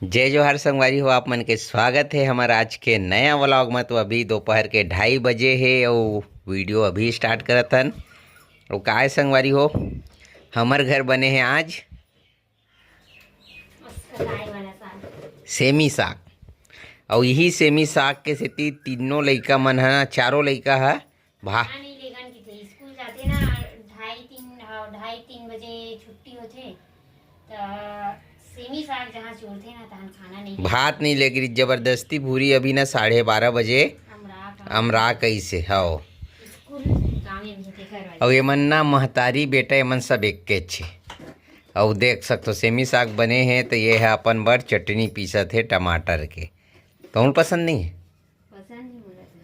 जय जोहार संगवारी हो। आप मन के स्वागत है हमारा आज के नया व्लॉग में। तो अभी दोपहर के 2:30 है और वीडियो अभी स्टार्ट करत हन। और काय संगवारी हो, हमर घर बने हैं आज सेमी साग। और यही सेमी साग के सेती तीनों लइका मन है, चारों लइका है भा स्कूल जाते ना 2:30 बजे छुट्टी होते सेमी साग जहाँ चोरते ना तहन खाना नहीं भात नहीं लेगी जबरदस्ती भूरी अभी ना 12:30 बजे अमरा कैसे हो। और ये मन ना महतारी बेटा ये मन सब एक के छे। और देख सकते सेमी साग बने हैं। तो ये है अपन बर चटनी पीसत है टमाटर के। तो पसंद नहीं है?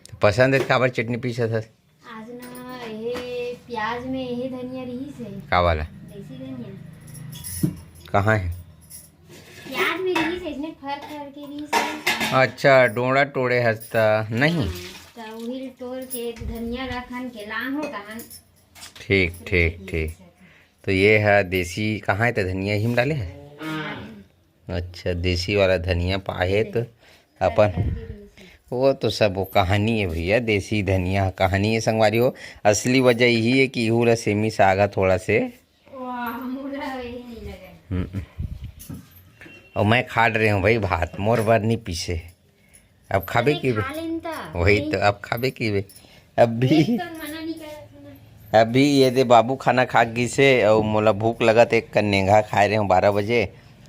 तो पसंद है काबर चटनी पीसत है? आज ना ये प्याज में ये धनिया रही से का वाला देसी धनिया कहाँ है? प्याज में रही से इसने फर के रही से। अच्छा डोड़ा टोड़े हंसता नहीं तो वही तोड़ के धनिया रखन के लान हो तहन। ठीक ठीक ठीक। तो ये है देसी। कहाँ है? तो धनिया ही में डाले है। अच्छा देसी वाला धनिया पाए तो अपन वो तो सब वो कहानी है भैया। देसी धनिया कहानी है संगवारी हो। असली वजह यही है कि इहू सेमी सागा थोड़ा से और मैं खा रहे हूँ भाई भात। मोर बार नहीं पीछे अब खाबे की वही तो अब खाबे की अभी ये दे बाबू खाना खा गई से। और मोला भूख लगत एक कन्नेगा खाए रहे हूँ 12 बजे।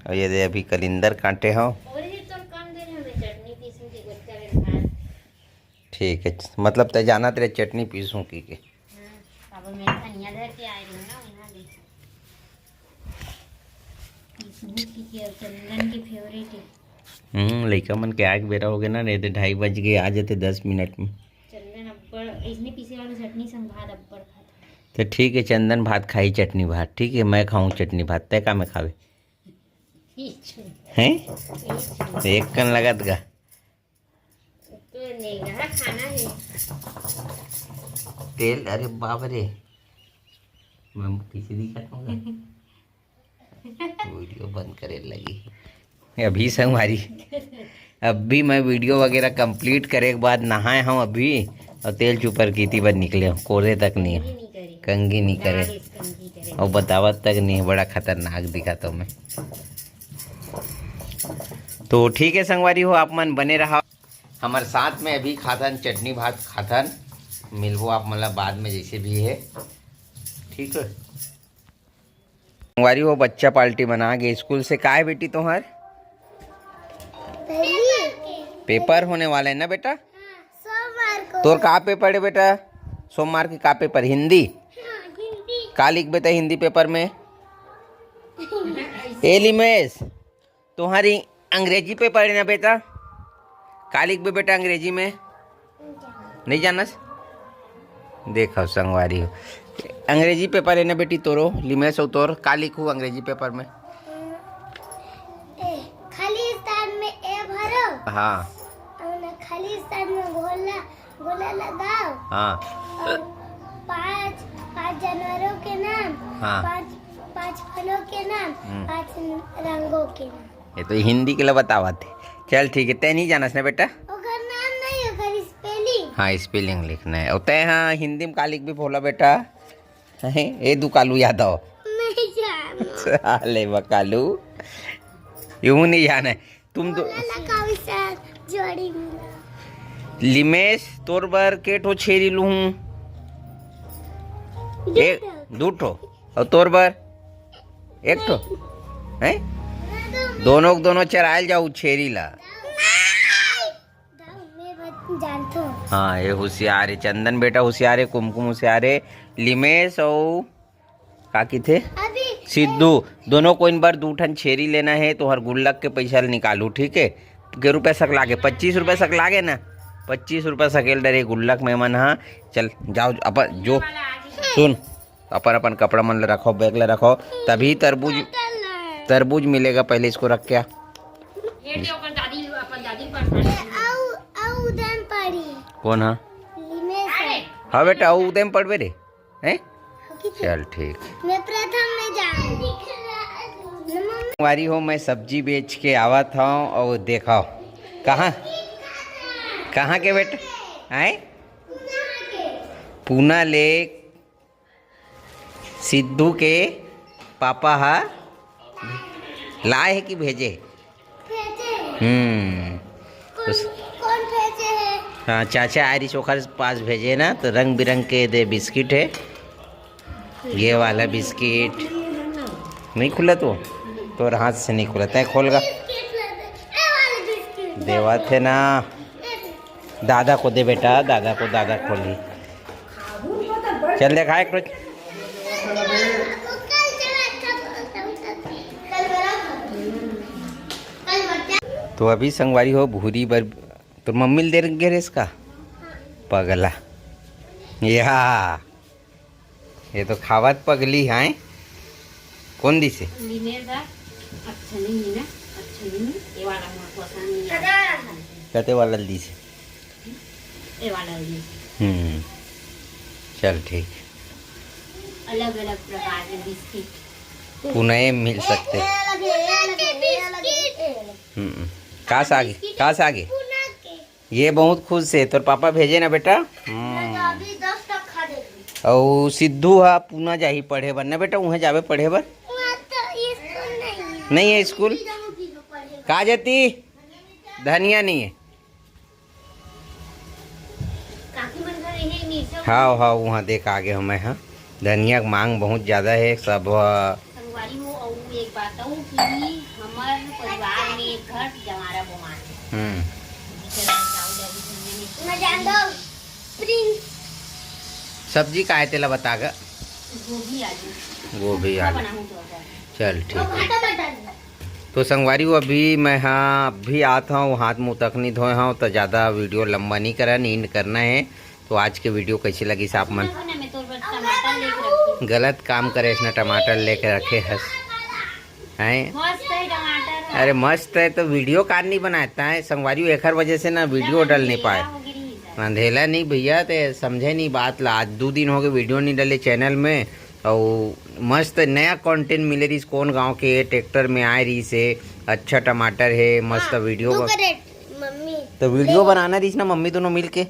और ये दे अभी कलिंदर काटे हूँ। ठीक है मतलब तो जाना तेरे चटनी पीसूँ की के। लड़का मन के आग बेरा हो गया ना। नहीं तो 2:30 बज गए। आ जाते 10 मिनट में। तो ठीक है चंदन भात खाई चटनी भात। ठीक है मैं खाऊं चटनी भात। तय का मैं खावे हैं? तो एक कन लगत गा तेल। अरे बाप रे मैं किसी दिखत होगा। वीडियो बंद करे लगी अभी से हमारी। अभी मैं वीडियो वगैरह कंप्लीट करे के बाद नहाए हूँ अभी। और तेल चुपर की थी बस निकले हूँ। कोरे तक नहीं कंगी नहीं करे और बतावत तक नहीं। बड़ा खतरनाक दिखा तो मैं। तो ठीक है संगवारी हो, आप मन बने रहा हमारे साथ में। अभी खातन चटनी भात खातन मिलबो आप मतलब बाद में जैसे भी है। ठीक है संगवारी हो। बच्चा पार्टी बना गए स्कूल से। का है बेटी तुम्हार? पेपर होने वाले है ना बेटा? तोर का पेपर है बेटा? सोमवार की का पेपर? हिंदी। का लिख बेटा हिंदी पेपर में? एलिमेस तुम्हारी अंग्रेजी पेपर है ना बेटा? का लिख बे बेटा अंग्रेजी में? नहीं जानस? देखो संगवारी हो अंग्रेजी पेपर है ना बेटी तोरो? लिमेस हो तोर का लिखू अंग्रेजी पेपर में? खाली स्थान में ए भरो। हाँ खाली स्थान में गोला लगाओ। हाँ और पाँच जानवरों के नाम। हाँ पाँच फलों के नाम। 5 रंगों के नाम। ये तो हिंदी के लिए बतावा थे। चल ठीक है। तय नहीं जानस ना बेटा? ओकर नाम नहीं ओकर स्पेलिंग। हाँ स्पेलिंग लिखना है। और तय हाँ हिंदी में का लिख भी बोला बेटा? ए दू कालू याद आओ नहीं जानो। ले बकालू यूं नहीं जाना है तुम दो। जोड़ी लिमेश तोर बर के ठो छेरी लू हूँ? एक दू ठो। और तोर बर एक ठो है? दोनों चरायल जाऊ छेरी ला। हाँ ये होशियार है। चंदन बेटा होशियार है। कुमकुम होशियार है। लिमेश और काकी थे सिद्धू दोनों को इन बार 2 ठन छेरी लेना है। तो हर गुल्लक के पैसा निकालू। ठीक है के रुपये सक लागे? 25 रुपये सक लागे ना? 25 रुपये सकेल डरे गुल्लक में मन। हाँ चल जाओ अपन जो सुन अपन कपड़ा मन रखो बैग ले रखो। तभी तरबूज मिलेगा। पहले इसको रख क्या कौन? हाँ बेटा उदय में पढ़वे रे हैं? चल ठीक। मैं प्रथम में जाऊंगी। वारी हो मैं सब्जी बेच के आवत हूँ और देखो कहाँ कहाँ के बेटे आए पूना ले सिद्धू के पापा हा लाए है कि भेजे कौन भेजे है? हाँ चाचा आयरी चोखा पास भेजे ना तो रंग बिरंग के दे बिस्किट है। ये वाला बिस्किट नहीं खुला तो हाथ से नहीं खुला तय खोलगा देवा थे ना दादा को दे बेटा दादा को दादा खोली चल देखा एक रोज तो अभी संगवारी हो भूरी बर तो मम्मी दे गे रे इसका पगला ये तो खावत पगली है कौन दी से कते वाला दी से चल ठीक अलग अलग प्रकार के बिस्किट पुनः मिल सकते कहाँ से आगे ये बहुत खुश है तो पापा भेजे ना बेटा और सिद्धू हा पूना जाही पढ़े बर ना बेटा वहाँ जावे पढ़े बर नहीं है स्कूल कहाँ जाती धनिया नहीं है हाँ हाँ वहाँ देख आगे हमें हाँ धनिया की मांग बहुत ज़्यादा है सब संगवारी हो और एक बात हो कि हमारे परिवार में एक घर जमारा बीमार है सब्जी का है तेला बता गा गोभी आलू चल ठीक तो संगवारी हो अभी मैं हाँ अभी आता हूँ हाथ मुँह तक नहीं धोए हूँ तो ज़्यादा वीडियो लंबा नहीं करा नींद करना है। तो आज के वीडियो कैसी लगी साफ मन गलत काम करे इसने टमाटर लेके रखे हंस हैं अरे मस्त है तो वीडियो कार नहीं बनाता है संगवारी एक वजह से ना वीडियो डल नहीं पाए अंधेला नहीं भैया तो समझे नहीं बात ला आज 2 दिन हो गए वीडियो नहीं डले चैनल में और मस्त नया कंटेंट मिले रही कौन गांव के ट्रैक्टर में आए रही से अच्छा टमाटर है मस्त वीडियो तो वीडियो बनाना रही ना मम्मी दोनों मिल के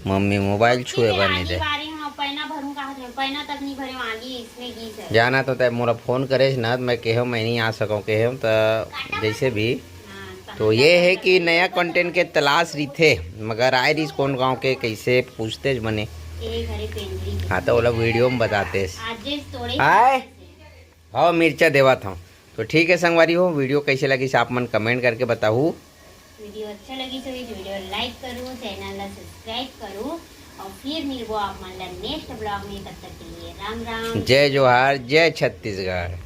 मम्मी मोबाइल छुए बने दे जाना तो तय मोरा फोन करे ना मैं कहो मैं नहीं आ सकूँ कहो तो जैसे भी तो ये है कि नया कंटेंट के तलाश रही थे मगर आए रही कौन गांव के कैसे पूछते बने हाँ तो वो लोग वीडियो में बताते आए हाँ मिर्चा देवा था तो ठीक है संगवारी हो वीडियो कैसे लगी आप मन कमेंट करके बताओ वीडियो अच्छा लगी तो वीडियो लाइक करो चैनल सब्सक्राइब करो और फिर मिलबो आप मन नेक्स्ट ब्लॉग में तब तक के लिए राम राम जय जोहार जय छत्तीसगढ़।